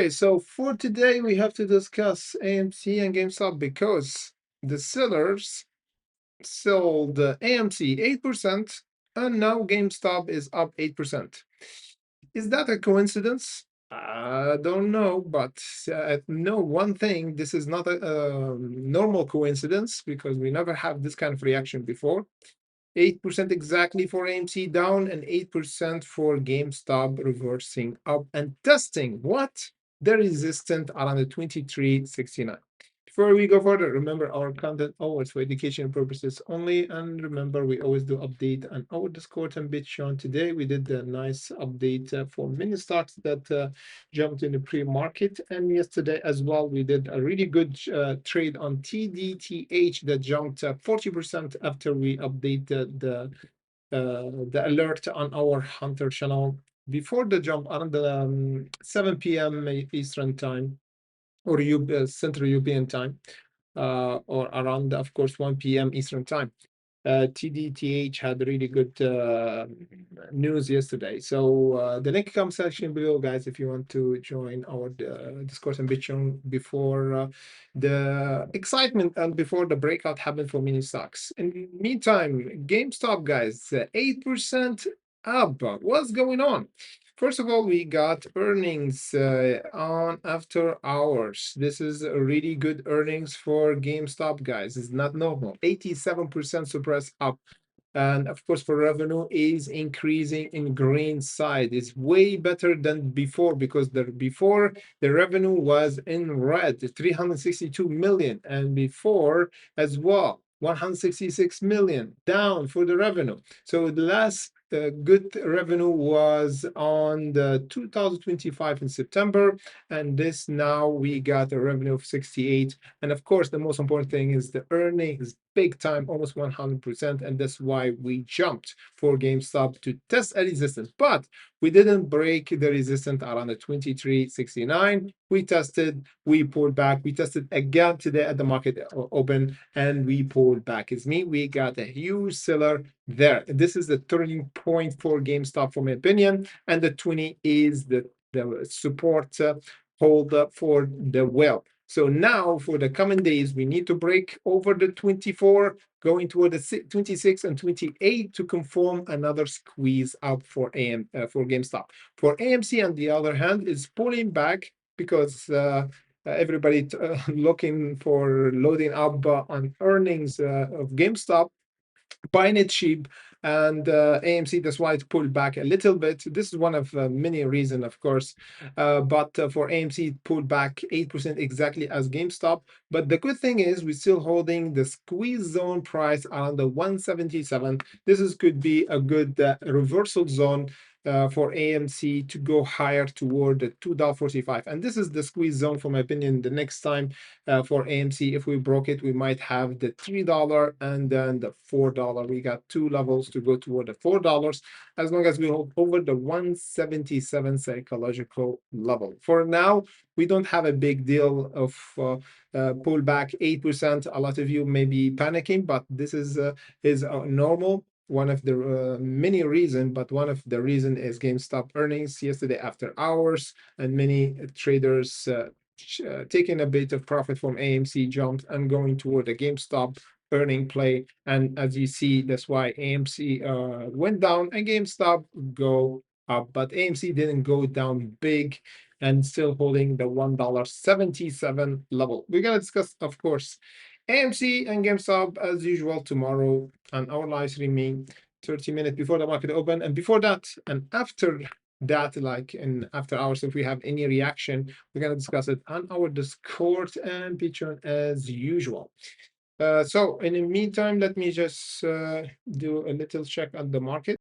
Okay, so for today, we have to discuss AMC and GameStop because the sellers sold AMC 8% and now GameStop is up 8%. Is that a coincidence? I don't know, but know one thing, this is not a normal coincidence because we never have this kind of reaction before. 8% exactly for AMC down and 8% for GameStop reversing up and testing what? The resistance around the 23.69. Before we go further, remember our content always for education purposes only. And remember, we always do update on our Discord and Bitcoin. Today, we did a nice update for many stocks that jumped in the pre-market. And yesterday as well, we did a really good trade on TDTH that jumped 40% after we updated the alert on our Hunter channel before the jump around the 7 p.m. Eastern time or Central European time, or around, of course, 1 p.m. Eastern time. TDTH had really good news yesterday. So the link comes section below, guys, if you want to join our Discourse and Bitcoin before the excitement and before the breakout happened for mini stocks. In the meantime, GameStop, guys, 8% up. What's going on? First of all, we got earnings on after hours. This is a really good earnings for GameStop, guys. It's not normal. 87% suppress up. And of course, for revenue is increasing in green side. It's way better than before because before the revenue was in red, 362 million, and before as well, 166 million down for the revenue. So the last good revenue was on the 2025 in September, and this now we got a revenue of 68. And of course, the most important thing is the earnings big time, almost 100%, and that's why we jumped for GameStop to test a resistance. But we didn't break the resistance around the 23.69. We tested, we pulled back, we tested again today at the market open, and we pulled back. It's me, we got a huge seller there. This is the turning point for GameStop, for my opinion, and the 20 is the support hold up for the well. So now for the coming days, we need to break over the 24, going toward the 26 and 28 to confirm another squeeze up for for GameStop. For AMC, on the other hand, is pulling back because everybody looking for loading up on earnings of GameStop, buying it cheap, and AMC, that's why it pulled back a little bit. This is one of many reasons, of course, but for AMC, it pulled back 8% exactly as GameStop. But the good thing is we're still holding the squeeze zone price around the 177. Could be a good reversal zone for AMC to go higher toward the $2.45. And this is the squeeze zone, for my opinion. The next time for AMC, if we broke it, we might have the $3 and then the $4. We got two levels to go toward the $4 as long as we hold over the 177 psychological level. For now, we don't have a big deal of pullback 8%. A lot of you may be panicking, but this is normal. One of the many reasons, but one of the reason is GameStop earnings yesterday after hours, and many traders taking a bit of profit from AMC jumped and going toward the GameStop earning play. And as you see, that's why AMC went down and GameStop go up, but AMC didn't go down big and still holding the $1.77 level. We're gonna discuss, of course, AMC and GameStop as usual tomorrow on our live streaming 30 minutes before the market open. And before that and after that, like in after hours, if we have any reaction, we're going to discuss it on our Discord and Patreon as usual. So in the meantime, let me just do a little check on the market.